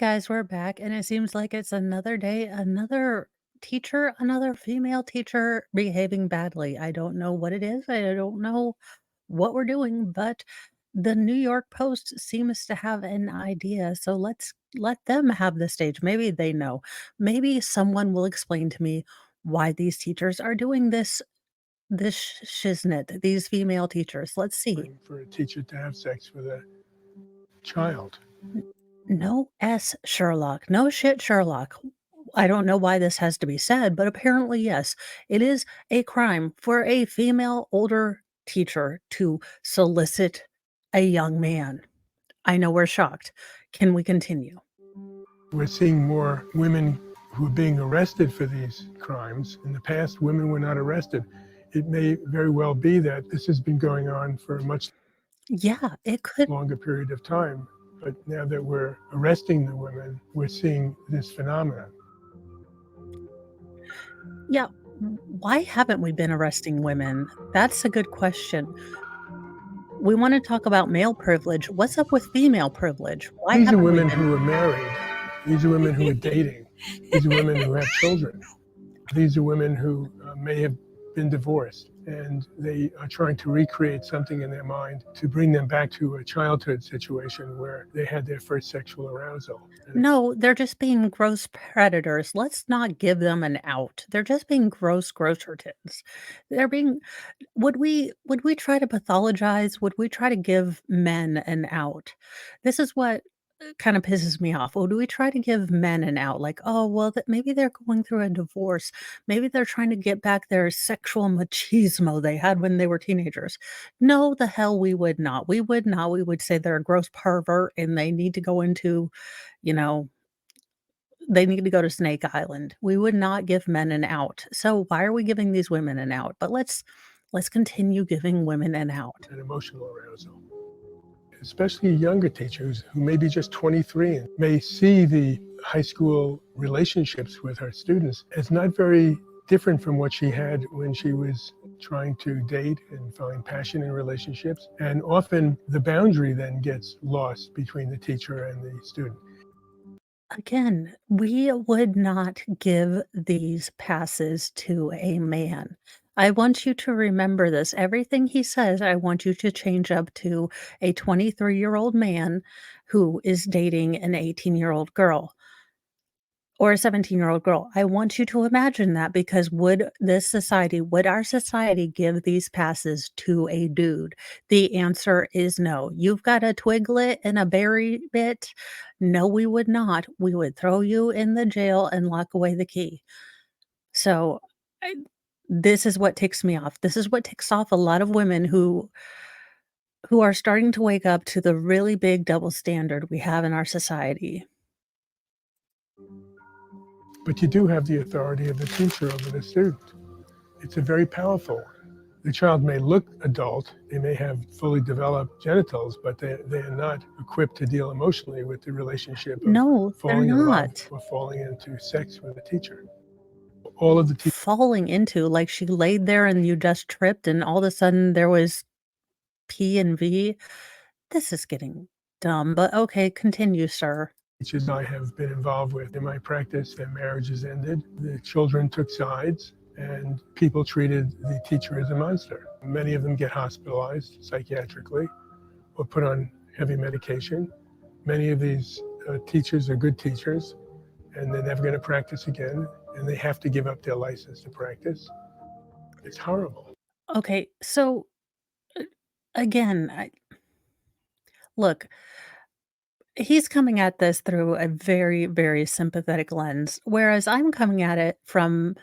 guys, we're back, and it seems like it's another day, another teacher, another female teacher behaving badly. I don't know what it is. I don't know what we're doing, but the New York Post seems to have an idea. So let's let them have the stage. Maybe they know. Maybe someone will explain to me why these teachers are doing this shiznit, these female teachers. Let's see. For a teacher to have sex with a child. No S Sherlock. No shit, Sherlock. I don't know why this has to be said, but apparently, yes, it is a crime for a female older teacher to solicit a young man. I know we're shocked. Can we continue? We're seeing more women who are being arrested for these crimes. In the past, women were not arrested. It may very well be that this has been going on for a much Yeah, it could. longer period of time. But now that we're arresting the women, we're seeing this phenomenon. Yeah. Why haven't we been arresting women? That's a good question. We want to talk about male privilege. What's up with female privilege? Why These are haven't we women been? who are married. These are women who are dating. These are women who have children. These are women who may have been divorced, and they are trying to recreate something in their mind to bring them back to a childhood situation where they had their first sexual arousal. No, they're just being gross predators. Let's not give them an out. They're just being gross grocertins. They're being would we try to pathologize? Would we try to give men an out? This is what kind of pisses me off. Would we try to give men an out? Like, oh, well, maybe they're going through a divorce. Maybe they're trying to get back their sexual machismo they had when they were teenagers. No, the hell we would not. We would not. We would say they're a gross pervert and they need to go into you know, they need to go to Snake Island. We would not give men an out. So why are we giving these women an out? But let's continue giving women an out. An emotional arousal. Especially younger teachers who may be just 23 and may see the high school relationships with her students as not very different from what she had when she was trying to date and find passion in relationships. And often the boundary then gets lost between the teacher and the student. Again, we would not give these passes to a man. I want you to remember this. Everything he says, I want you to change up to a 23-year-old man who is dating an 18-year-old girl. Or a 17-year-old girl. I want you to imagine that because would our society give these passes to a dude? The answer is no. You've got a twiglet and a berry bit? No, we would not. We would throw you in the jail and lock away the key. So, I this is what ticks me off. This is what ticks off a lot of women who are starting to wake up to the really big double standard we have in our society. But you do have the authority of the teacher over the student. It's a very powerful one. The child may look adult, they may have fully developed genitals, but they are not equipped to deal emotionally with the relationship of No, they're falling in love not. or falling into sex with a teacher. All of the teachers Falling into, like, she laid there and you just tripped and all of a sudden there was P and V. This is getting dumb, but okay, continue, sir. I have been involved with in my practice, their marriages ended. The children took sides, and people treated the teacher as a monster. Many of them get hospitalized psychiatrically or put on heavy medication. Many of these teachers are good teachers, and they're never going to practice again, and they have to give up their license to practice. It's horrible. Okay, so, uh, again, look, he's coming at this through a very, very sympathetic lens, whereas I'm coming at it from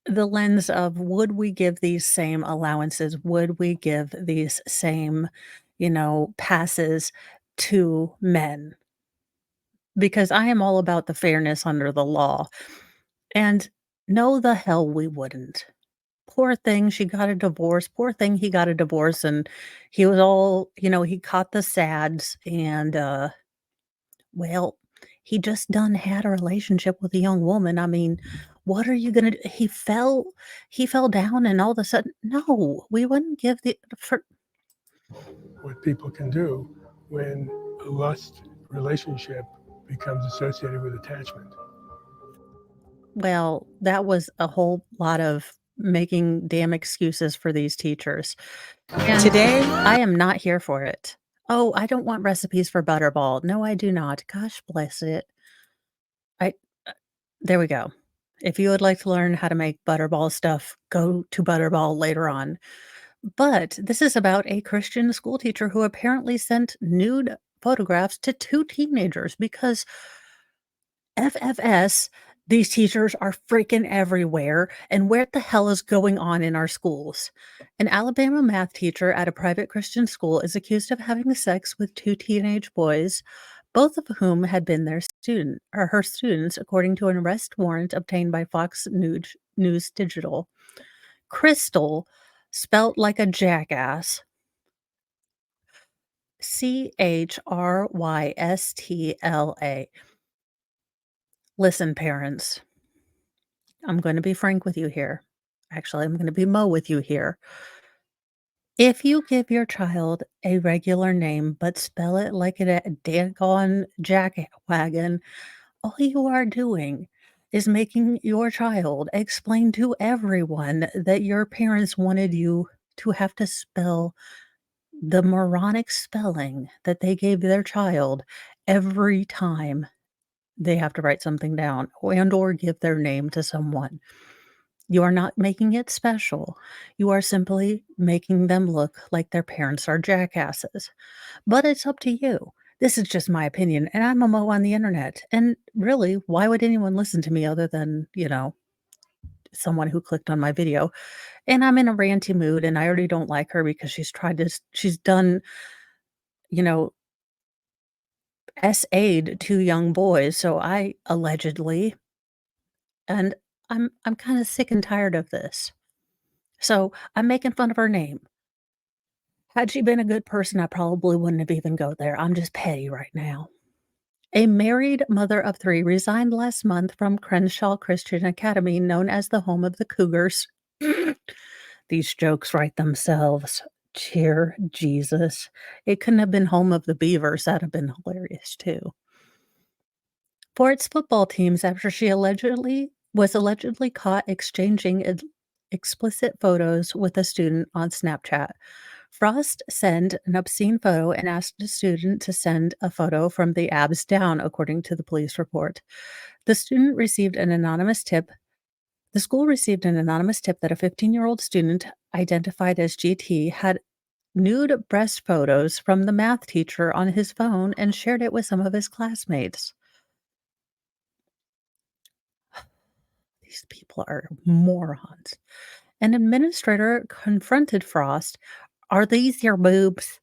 the lens of would we give these same allowances? Would we give these same, passes to men? Because I am all about the fairness under the law. And no, the hell we wouldn't. Poor thing, she got a divorce. Poor thing, he got a divorce, and he was all, he caught the sads, and well, he just done had a relationship with a young woman. I mean, what are you gonna do? He fell down, and all of a sudden, no, we wouldn't give the for What people can do when lust relationship becomes associated with attachment. Well, that was a whole lot of making damn excuses for these teachers, and Today, I am not here for it. "Oh, I don't want recipes for butterball." No, I do not. Gosh bless it. I There we go. If you would like to learn how to make butterball stuff, go to butterball later on. But this is about a Christian school teacher who apparently sent nude photographs to 2 teenagers because FFS, these teachers are freaking everywhere, and what the hell is going on in our schools? An Alabama math teacher at a private Christian school is accused of having sex with 2 teenage boys, both of whom had been her students, according to an arrest warrant obtained by Fox News Digital. Crystal, spelt like a jackass, Chrystla. Listen, parents, I'm gonna be frank with you here. Actually, I'm gonna be Mo with you here. If you give your child a regular name, but spell it like a daggone jackwagon, all you are doing is making your child explain to everyone that your parents wanted you to have to spell the moronic spelling that they gave their child every time they have to write something down and or give their name to someone. You are not making it special. You are simply making them look like their parents are jackasses. But it's up to you. This is just my opinion, and I'm a Mo on the internet. And really, why would anyone listen to me other than, someone who clicked on my video? And I'm in a ranty mood, and I already don't like her because she's done, you know, SA'd 2 young boys, so I allegedly, and I'm kinda sick and tired of this. So, I'm making fun of her name. Had she been a good person, I probably wouldn't have even go there. I'm just petty right now. A married mother of 3 resigned last month from Crenshaw Christian Academy, known as the home of the Cougars. These jokes write themselves. Cheer Jesus. It couldn't have been home of the Beavers, that'd have been hilarious too. For its football teams after she allegedly caught exchanging explicit photos with a student on Snapchat. Frost sent an obscene photo and asked the student to send a photo from the abs down, according to the police report. The student received an anonymous tip. The school received an anonymous tip that a 15-year-old student identified as GT had nude breast photos from the math teacher on his phone and shared it with some of his classmates. These people are morons. An administrator confronted Frost, "Are these your boobs?"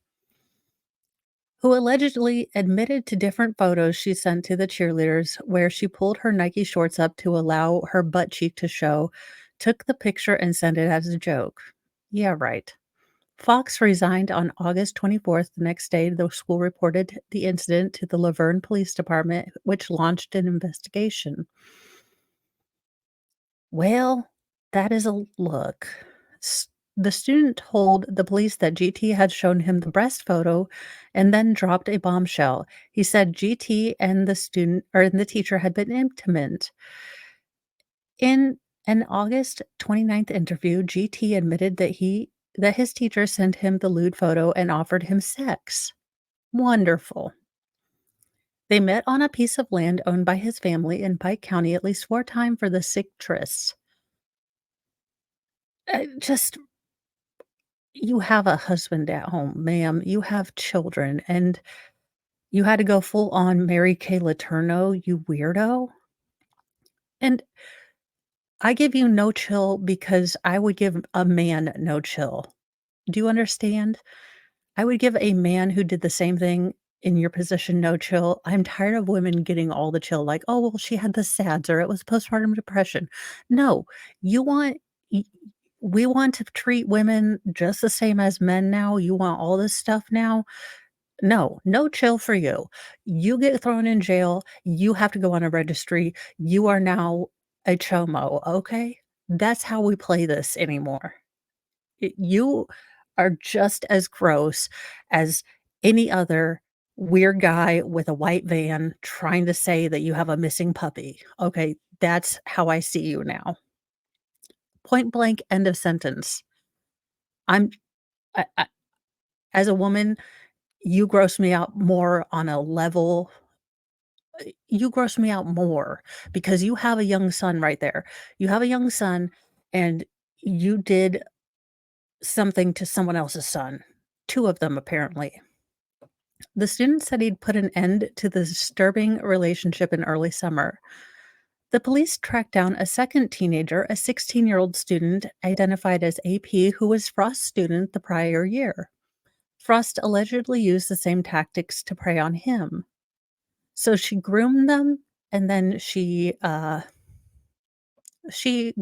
Who allegedly admitted to different photos she sent to the cheerleaders where she pulled her Nike shorts up to allow her butt cheek to show, took the picture and sent it as a joke. Yeah, right. Fox resigned on August 24th. The next day, the school reported the incident to the Laverne Police Department, which launched an investigation. Well, that is a look. The student told the police that GT had shown him the breast photo and then dropped a bombshell. He said GT and the teacher had been intimate. In an August 29th interview, GT admitted that his teacher sent him the lewd photo and offered him sex. Wonderful. They met on a piece of land owned by his family in Pike County at least 4 times for the sick trysts. Just You have a husband at home, ma'am, you have children, and you had to go full on Mary Kay Letourneau, you weirdo? And I give you no chill because I would give a man no chill. Do you understand? I would give a man who did the same thing in your position no chill. I'm tired of women getting all the chill, like, "Oh, well, she had the SADS or it was postpartum depression." No, you want y we want to treat women just the same as men now? You want all this stuff now? No, no chill for you. You get thrown in jail, you have to go on a registry, you are now a chomo, okay? That's how we play this anymore. You are just as gross as any other weird guy with a white van trying to say that you have a missing puppy. Okay, that's how I see you now. Point blank, end of sentence. I'm I as a woman, you gross me out more on a level you gross me out more because you have a young son right there. You have a young son, and you did something to someone else's son. 2 of them, apparently. The student said he'd put an end to the disturbing relationship in early summer. The police tracked down a second teenager, a 16-year-old student identified as AP, who was Frost's student the prior year. Frost allegedly used the same tactics to prey on him. So she groomed them, and then she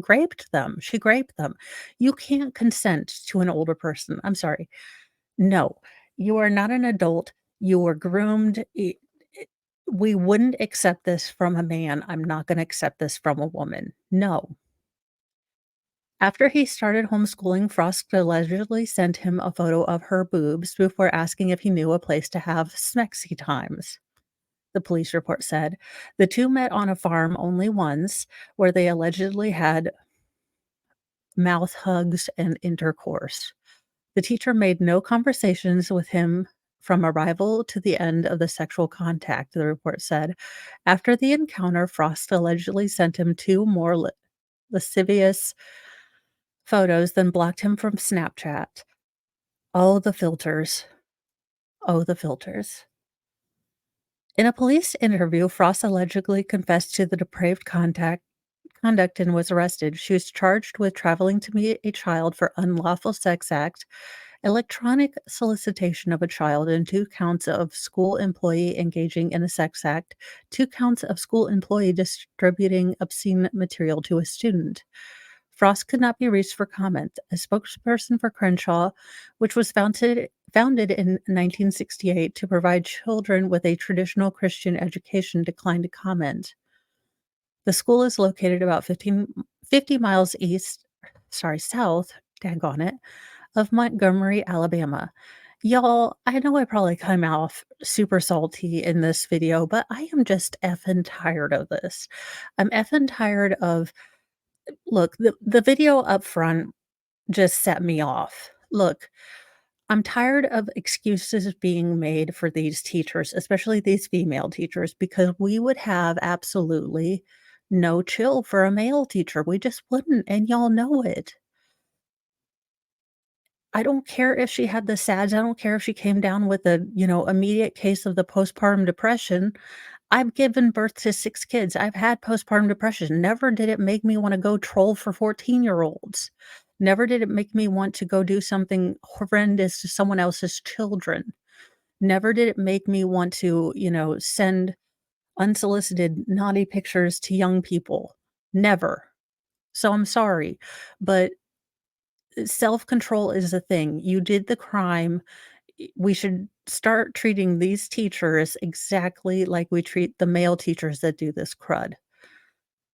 raped them. She raped them. You can't consent to an older person. I'm sorry. No, you are not an adult. You were groomed. We wouldn't accept this from a man. I'm not going to accept this from a woman. No. After he started homeschooling, Frost allegedly sent him a photo of her boobs before asking if he knew a place to have smexy times. The police report said the two met on a farm only once, where they allegedly had mouth hugs and intercourse. The teacher made no conversations with him from arrival to the end of the sexual contact, the report said. After the encounter, Frost allegedly sent him two more lascivious photos, then blocked him from Snapchat. Oh, the filters. Oh, the filters. In a police interview, Frost allegedly confessed to the depraved conduct and was arrested. She was charged with traveling to meet a child for unlawful sex act, electronic solicitation of a child, and 2 counts of school employee engaging in a sex act, 2 counts of school employee distributing obscene material to a student. Frost could not be reached for comment. A spokesperson for Crenshaw, which was founded in 1968 to provide children with a traditional Christian education, declined to comment. The school is located about 50 miles south, daggone it, of Montgomery, Alabama. Y'all, I know I probably come off super salty in this video, but I am just effing tired of this. I'm effing tired of look, the video up front just set me off. Look, I'm tired of excuses being made for these teachers, especially these female teachers, because we would have absolutely no chill for a male teacher. We just wouldn't, and y'all know it. I don't care if she had the SADS. I don't care if she came down with a, immediate case of the postpartum depression. I've given birth to 6 kids. I've had postpartum depression. Never did it make me wanna go troll for 14-year-olds. Never did it make me want to go do something horrendous to someone else's children. Never did it make me want to, send unsolicited naughty pictures to young people. Never. So I'm sorry, but self-control is a thing. You did the crime. We should start treating these teachers exactly like we treat the male teachers that do this crud.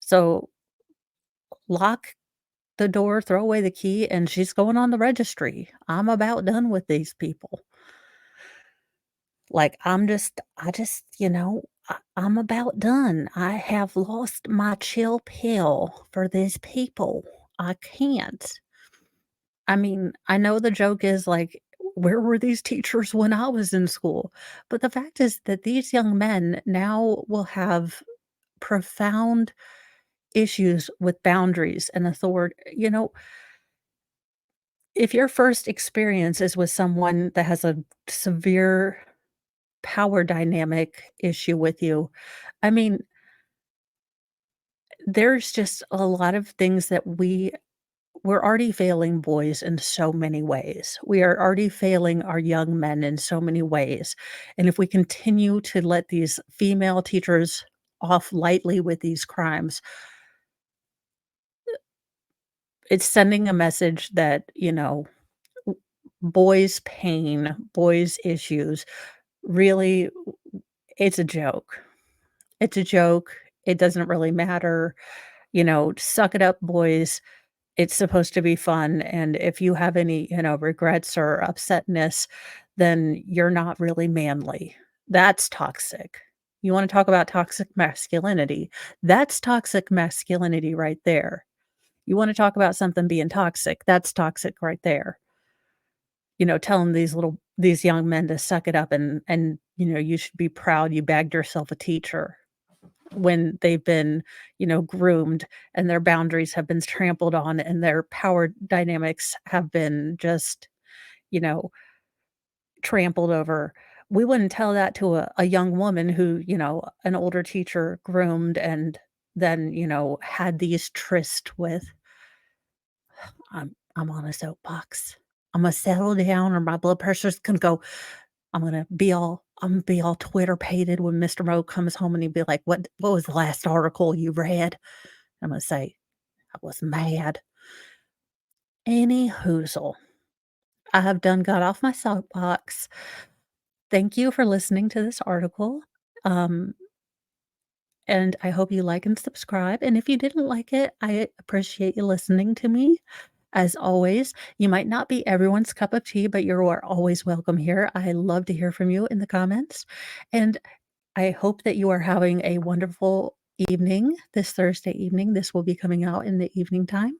So lock the door, throw away the key, and she's going on the registry. I'm about done with these people. Like, I'm about done. I have lost my chill pill for these people. I can't. I mean, I know the joke is like, where were these teachers when I was in school? But the fact is that these young men now will have profound issues with boundaries and authority. If your first experience is with someone that has a severe power dynamic issue with you, I mean, there's just a lot of things that we're already failing boys in so many ways. We are already failing our young men in so many ways. And if we continue to let these female teachers off lightly with these crimes, it's sending a message that, boys' pain, boys' issues, really, it's a joke. It's a joke. It doesn't really matter. Suck it up, boys. It's supposed to be fun, and if you have any, regrets or upsetness, then you're not really manly. That's toxic. You wanna talk about toxic masculinity, that's toxic masculinity right there. You wanna talk about something being toxic, that's toxic right there. Telling these young men to suck it up and you should be proud you bagged yourself a teacher when they've been groomed and their boundaries have been trampled on and their power dynamics have been just, you know, trampled over. We wouldn't tell that to a young woman who an older teacher groomed and then had these tryst with. I'm on a soapbox. Imma settle down or my blood pressure's gonna go. I'm gonna be all Twitter-pated when Mr. Mo comes home and he'd be like, "What was the last article you read?" I'm gonna say, "I was mad." Any hoozle, I have done got off my soapbox. Thank you for listening to this article, um, and I hope you like and subscribe, and if you didn't like it, I appreciate you listening to me. As always, you might not be everyone's cup of tea, but you are always welcome here. I love to hear from you in the comments, and I hope that you are having a wonderful evening this Thursday evening. This will be coming out in the evening time,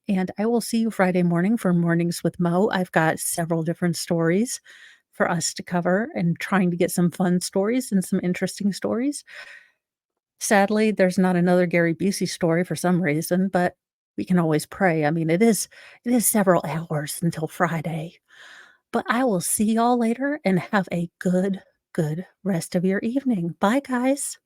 and I will see you Friday morning for Mornings with Mo. I've got several different stories for us to cover and trying to get some fun stories and some interesting stories. Sadly, there's not another Gary Busey story for some reason, but we can always pray. I mean, it is several hours until Friday. But I will see y'all later and have a good rest of your evening. Bye, guys.